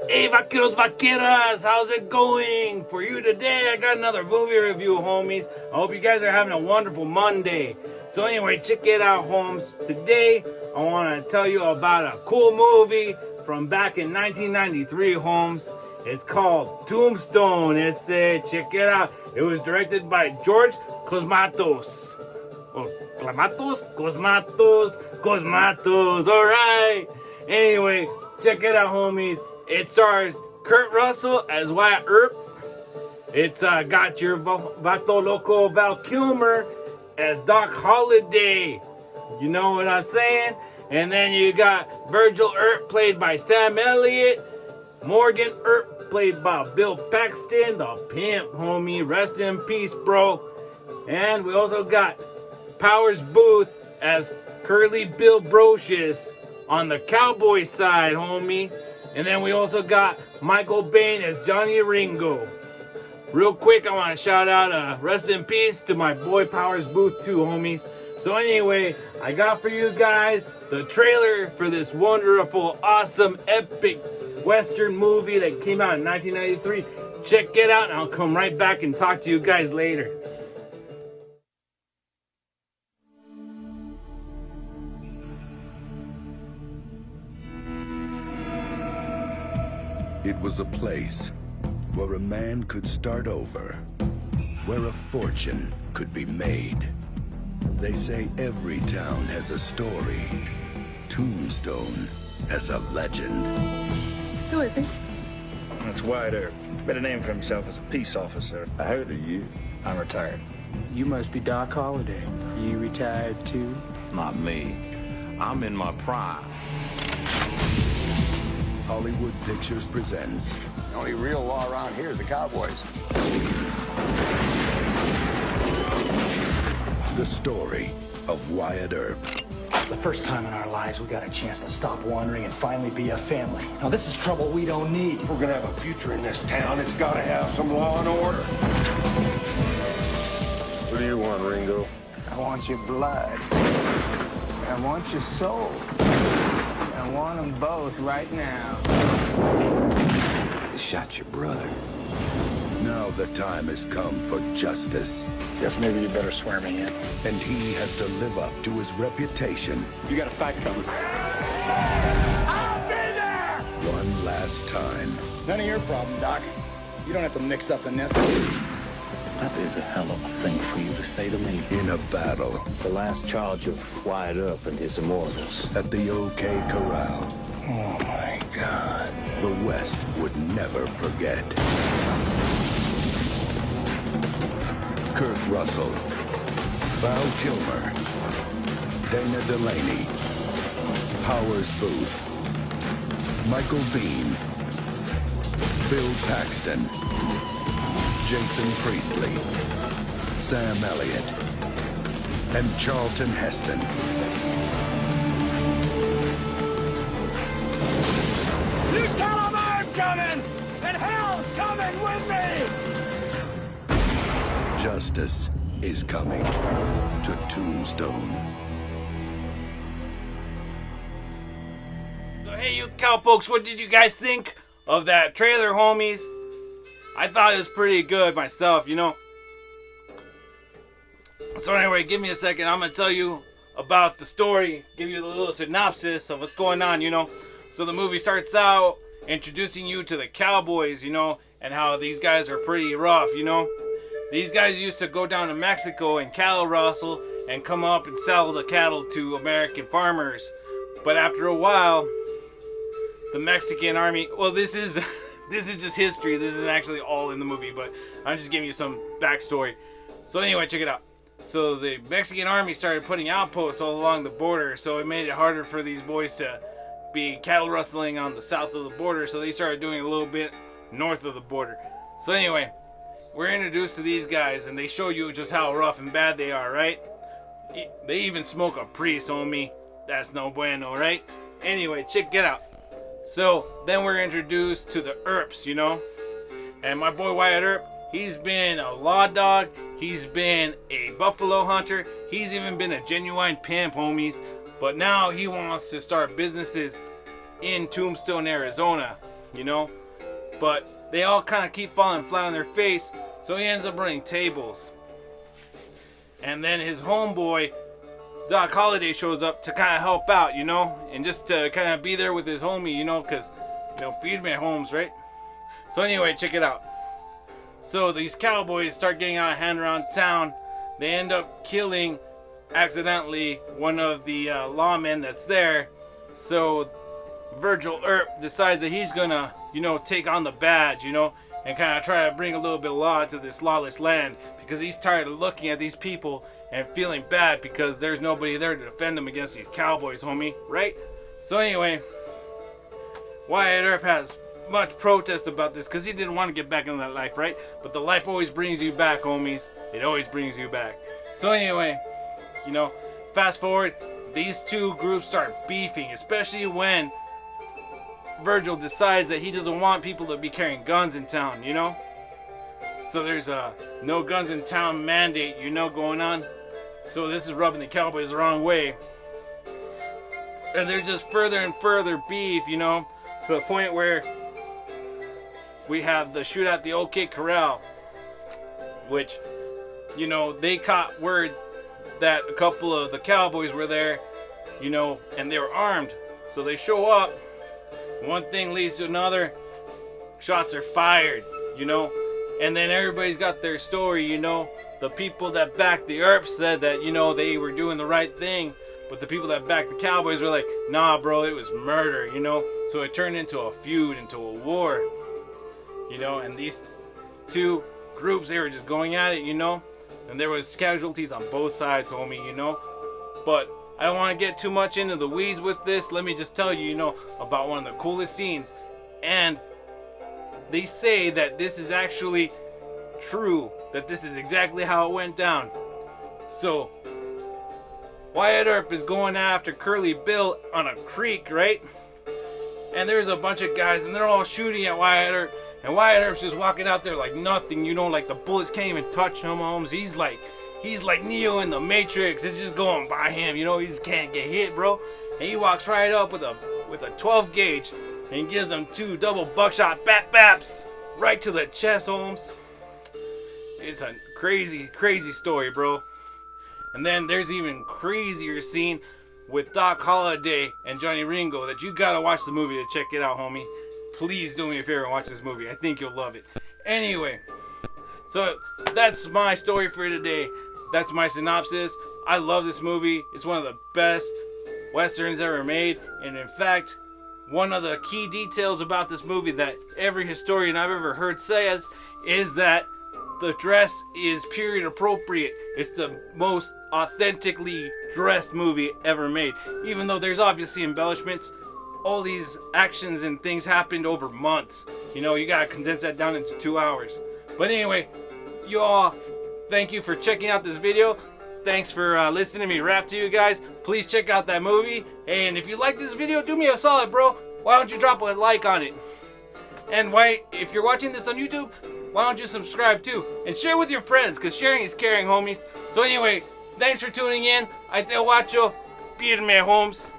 Hey vaqueros, vaqueras, how's it going? For you today, I got another movie review, homies. I hope you guys are having a wonderful Monday. So anyway, check it out, homes. Today, I want to tell you about a cool movie from back in 1993, homes. It's called Tombstone. Check it out. It was directed by George Cosmatos. Cosmatos. All right. Anyway, check it out, homies. It stars Kurt Russell as Wyatt Earp. It's got your Vato Loco Val Kilmer as Doc Holliday. You know what I'm saying? And then you got Virgil Earp played by Sam Elliott. Morgan Earp played by Bill Paxton, the pimp, homie. Rest in peace, bro. And we also got Powers Booth as Curly Bill Brocious on the Cowboy side, homie. And then we also got Michael Bain as Johnny Ringo. Real quick, I want to shout out rest in peace to my boy Powers Booth too, homies. So anyway, I got for you guys the trailer for this wonderful, awesome, epic Western movie that came out in 1993. Check it out, and I'll come right back and talk to you guys later. It was a place where a man could start over, where a fortune could be made. They say every town has a story. Tombstone has a legend. Who is he? That's Wyatt Earp. Made a name for himself as a peace officer. I heard of you. I'm retired. You must be Doc Holliday. You retired too? Not me. I'm in my prime. Hollywood Pictures presents The only real law around here is the cowboys. the story of Wyatt Earp. The first time in our lives we got a chance to stop wandering and finally be a family. Now this is trouble we don't need. If we're gonna have a future in this town, it's gotta have some law and order. What do you want, Ringo? I want your blood. I want your soul. I want them both right now. You shot your brother. Now the time has come for justice, Guess maybe you better swear me in. and he has to live up to his reputation You got a fight coming. one last time. None of your problem, Doc. You don't have to mix up in this. That is a hell of a thing for you to say to me. In a battle The last charge of Wyatt Earp and his immortals. at the OK Corral, Oh my God. the West would never forget. Kurt Russell, Val Kilmer, Dana Delaney, Powers Booth, Michael Bean, Bill Paxton, Jason Priestley, Sam Elliott, and Charlton Heston. You tell them I'm coming, and hell's coming with me! Justice is coming to Tombstone. So hey, you cowpokes, what did you guys think of that trailer, homies? I thought it was pretty good myself, you know. So anyway, give me a second. I'm going to tell you about the story, give you the little synopsis of what's going on, you know. So the movie starts out introducing you to the cowboys, you know, and how these guys are pretty rough, you know. These guys used to go down to Mexico and cattle rustle and come up and sell the cattle to American farmers. But after a while, the Mexican army, well, this is just history. This isn't actually all in the movie, but I'm just giving you some backstory. So anyway, check it out. So the Mexican army started putting outposts all along the border, so it made it harder for these boys to be cattle rustling on the south of the border, so they started doing a little bit north of the border. So anyway, we're introduced to these guys, and they show you just how rough and bad they are, right? They even smoke a priest, homie. That's no bueno, right? Anyway, check it out. So then we're introduced to the Earps, you know, and my boy Wyatt Earp, he's been a law dog, he's been a buffalo hunter, he's even been a genuine pimp, homies. But now he wants to start businesses in Tombstone, Arizona. you know. But they all kind of keep falling flat on their face, so he ends up running tables. And then his homeboy, Doc Holliday, shows up to kind of help out, you know, and just to kind of be there with his homie, you know, because, you know, feed me at homes, right? So anyway, check it out. So these cowboys start getting out of hand around town. They end up killing, accidentally, one of the lawmen that's there. So Virgil Earp decides that he's gonna, you know, take on the badge, you know, and kind of try to bring a little bit of law to this lawless land, because he's tired of looking at these people and feeling bad because there's nobody there to defend them against these cowboys, homie, right? So anyway, Wyatt Earp has much protest about this because he didn't want to get back into that life, right? But the life always brings you back, homies. It always brings you back. So anyway, you know, fast forward, these two groups start beefing, especially when Virgil decides that he doesn't want people to be carrying guns in town, you know? So there's a no guns in town mandate, you know, going on. So this is rubbing the cowboys the wrong way. And there's just further and further beef, you know, to the point where we have the shootout at the OK Corral, which, you know, they caught word that a couple of the cowboys were there, you know, and they were armed. So they show up, one thing leads to another, shots are fired, you know, and then everybody's got their story, you know. The people that backed the Earps said that, you know, they were doing the right thing, but the people that backed the cowboys were like, nah, bro, it was murder, you know. So it turned into a feud, into a war, you know, and these two groups, they were just going at it, you know, and there was casualties on both sides, homie, you know. But I don't want to get too much into the weeds with this. Let me just tell you, you know, about one of the coolest scenes. And they say that this is actually true, that this is exactly how it went down. So Wyatt Earp is going after Curly Bill on a creek, right? And there's a bunch of guys and they're all shooting at Wyatt Earp, and Wyatt Earp's just walking out there like nothing, you know, like the bullets can't even touch him, homes. He's like Neo in the Matrix. It's just going by him, you know. He just can't get hit, bro. And he walks right up with a 12 gauge and gives them 2 double buckshot baps right to the chest, Holmes. It's a crazy, crazy story, bro. And then there's even crazier scene with Doc Holliday and Johnny Ringo that you gotta watch the movie to check it out, homie. Please do me a favor and watch this movie. I think you'll love it. Anyway, so that's my story for today. That's my synopsis. I love this movie. It's one of the best westerns ever made. And in fact, one of the key details about this movie that every historian I've ever heard says is that the dress is period appropriate. It's the most authentically dressed movie ever made. Even though there's obviously embellishments, all these actions and things happened over months. You know, you gotta condense that down into 2 hours. But anyway, you all, thank you for checking out this video. Thanks for listening to me rap to you guys. Please check out that movie. And if you like this video, do me a solid, bro. Why don't you drop a like on it? And if you're watching this on YouTube, why don't you subscribe too? And share with your friends, because sharing is caring, homies. So anyway, thanks for tuning in. I te guacho. Firme, homes.